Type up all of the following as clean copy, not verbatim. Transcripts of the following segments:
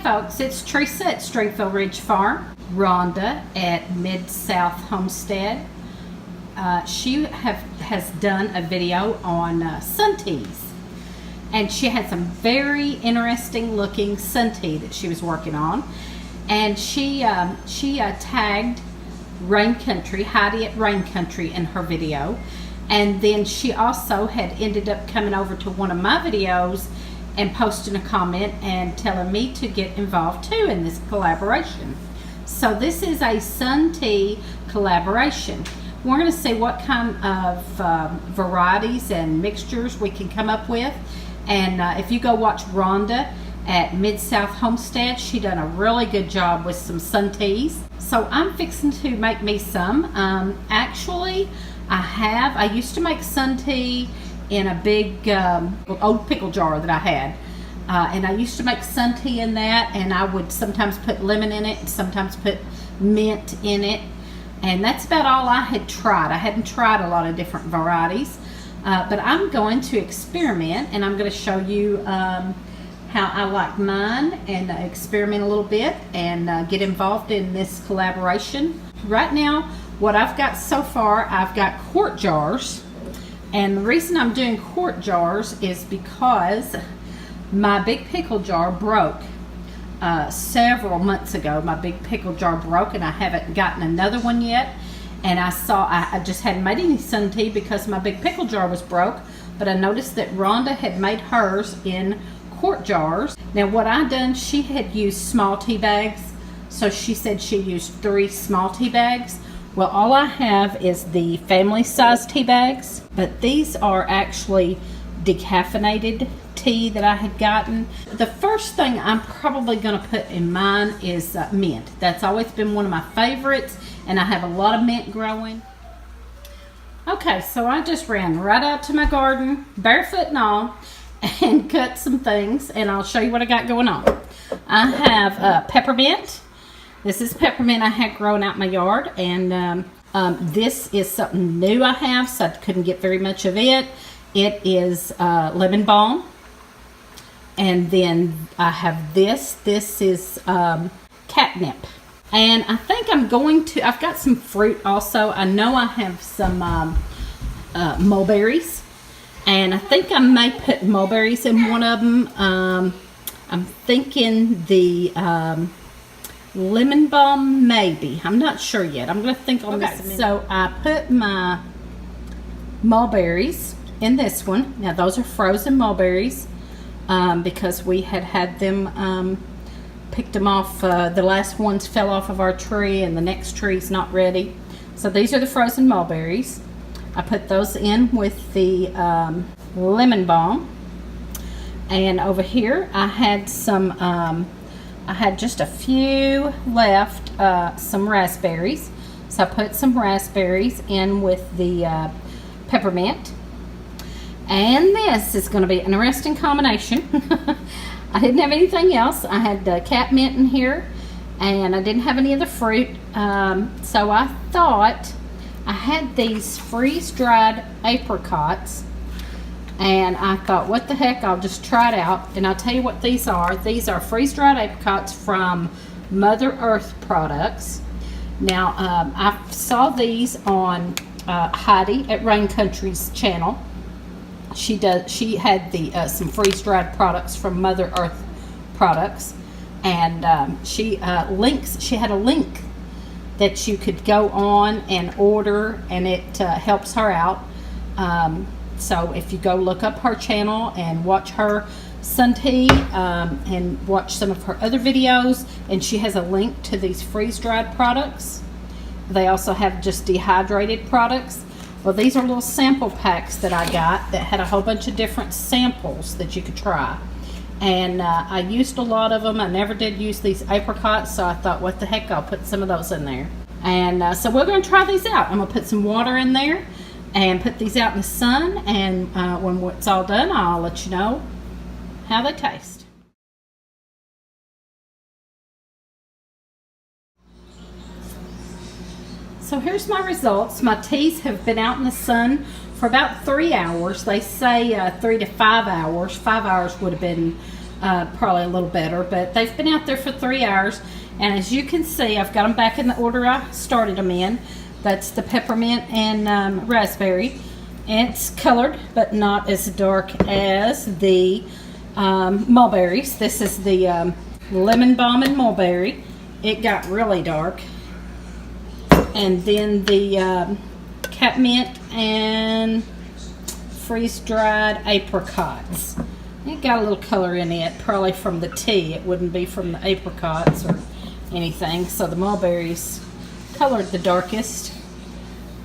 folks, it's Teresa at Stringfield Ridge Farm, Rhonda at MidSouth Homestead. She has done a video on sun teas, and she had some very interesting looking sun tea that she was working on, and she tagged Rain Country, Heidi at Rain Country, in her video. And then she also had ended up coming over to one of my videos and posting a comment and telling me to get involved too in this collaboration. So this is a sun tea collaboration. We're going to see what kind of varieties and mixtures we can come up with. And if you go watch Rhonda at MidSouth Homestead, she done a really good job with some sun teas. So I'm fixing to make me some. Actually, I used to make sun tea in a big old pickle jar that I had. And I used to make sun tea in that, and I would sometimes put lemon in it and sometimes put mint in it. And that's about all I had tried. I hadn't tried a lot of different varieties. But I'm going to experiment, and I'm going to show you how I like mine, and experiment a little bit and get involved in this collaboration. Right now, what I've got so far, I've got quart jars, and the reason I'm doing quart jars is because my big pickle jar broke several months ago. My big pickle jar broke, and I haven't gotten another one yet. And I just hadn't made any sun tea because my big pickle jar was broke, but I noticed that Rhonda had made hers in quart jars. Now what I done, she had used small tea bags, so she said she used 3 small tea bags. Well, all I have is the family size tea bags, but these are actually decaffeinated tea that I had gotten. The first thing I'm probably going to put in mine is mint. That's always been one of my favorites, and I have a lot of mint growing. Okay, so I just ran right out to my garden, barefoot and all, and cut some things, and I'll show you what I got going on. I have peppermint. This is peppermint I had growing out in my yard, and this is something new I have, so I couldn't get very much of it. It is lemon balm. And then I have this. This is catnip. And I think I've got some fruit also. I know I have some mulberries. And I think I may put mulberries in one of them. I'm thinking the lemon balm, maybe. I'm not sure yet. I'm going to think on this. So I put my mulberries in this one. Now those are frozen mulberries because we had them, picked them off. The last ones fell off of our tree, and the next tree's not ready. So these are the frozen mulberries. I put those in with the lemon balm. And over here I had some, I had just a few left, some raspberries. So I put some raspberries in with the peppermint. And this is going to be an interesting combination. I didn't have anything else. I had catnip in here, and I didn't have any of the fruit. So I thought I had these freeze-dried apricots, and I thought, what the heck, I'll just try it out. And I'll tell you what these are. These are freeze-dried apricots from Mother Earth products. Now, I saw these on Heidi at Rain Country's channel. She had the some freeze-dried products from Mother Earth products, and she had a link that you could go on and order, and it helps her out. So if you go look up her channel and watch her sun tea and watch some of her other videos, and she has a link to these freeze-dried products. They also have just dehydrated products. Well, these are little sample packs that I got that had a whole bunch of different samples that you could try. And I used a lot of them. I never did use these apricots, so I thought, what the heck, I'll put some of those in there. And so we're going to try these out. I'm going to put some water in there and put these out in the sun. And when it's all done, I'll let you know how they taste. So here's my results. My teas have been out in the sun for about 3 hours. They say 3 to 5 hours. 5 hours would have been probably a little better, but they've been out there for 3 hours, and as you can see, I've got them back in the order I started them in. That's the peppermint and raspberry. It's colored, but not as dark as the mulberries. This is the lemon balm and mulberry. It got really dark. And then the catnip and freeze-dried apricots. It got a little color in it, probably from the tea. It wouldn't be from the apricots or anything. So the mulberries colored the darkest.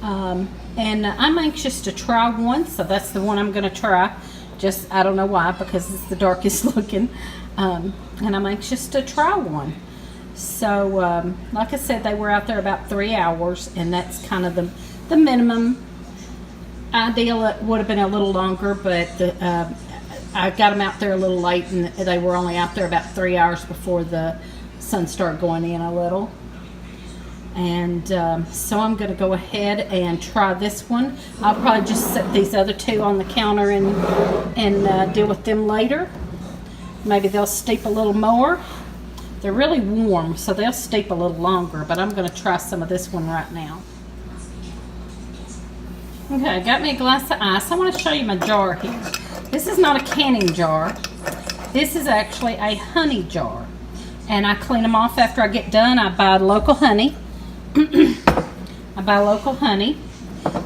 And I'm anxious to try one, so that's the one I'm going to try. Just, I don't know why, because it's the darkest looking. And I'm anxious to try one. So, like I said, they were out there about 3 hours, and that's kind of the minimum. Ideal, it would have been a little longer, but I got them out there a little late, and they were only out there about 3 hours before the sun started going in a little. And so I'm going to go ahead and try this one. I'll probably just set these other two on the counter and deal with them later. Maybe they'll steep a little more. They're really warm, so they'll steep a little longer, but I'm going to try some of this one right now. Okay, I got me a glass of ice. I want to show you my jar here. This is not a canning jar. This is actually a honey jar. And I clean them off after I get done. I buy local honey. I buy local honey,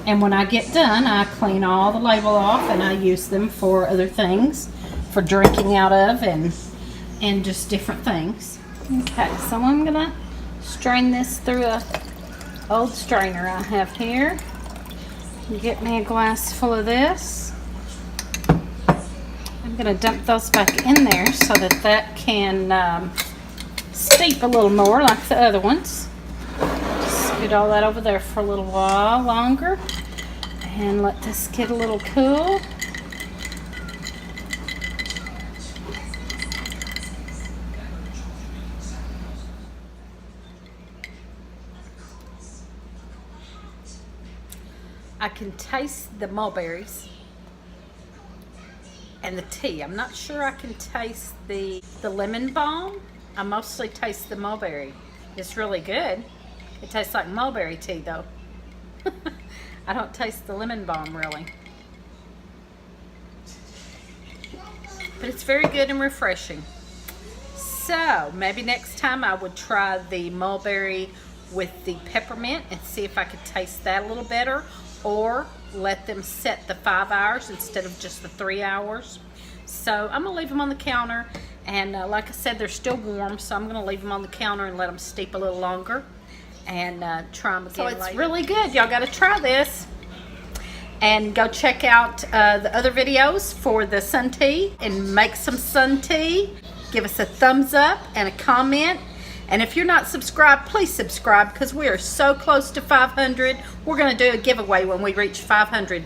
and when I get done, I clean all the label off, and I use them for other things, for drinking out of, and just different things. Okay, so I'm gonna strain this through a old strainer I have here. Get me a glass full of this. I'm gonna dump those back in there so that can steep a little more like the other ones. Scoot all that over there for a little while longer and let this get a little cool. I can taste the mulberries and the tea. I'm not sure I can taste the lemon balm. I mostly taste the mulberry. It's really good. It tastes like mulberry tea though. I don't taste the lemon balm really. But it's very good and refreshing. So maybe next time I would try the mulberry with the peppermint and see if I could taste that a little better, or let them set the 5 hours instead of just the 3 hours. So I'm gonna leave them on the counter, and like I said, they're still warm, so I'm gonna leave them on the counter and let them steep a little longer and try them again. So it's later. Really good. Y'all gotta try this, and go check out the other videos for the sun tea and make some sun tea. Give us a thumbs up and a comment. And if you're not subscribed, please subscribe, because we are so close to 500. We're going to do a giveaway when we reach 500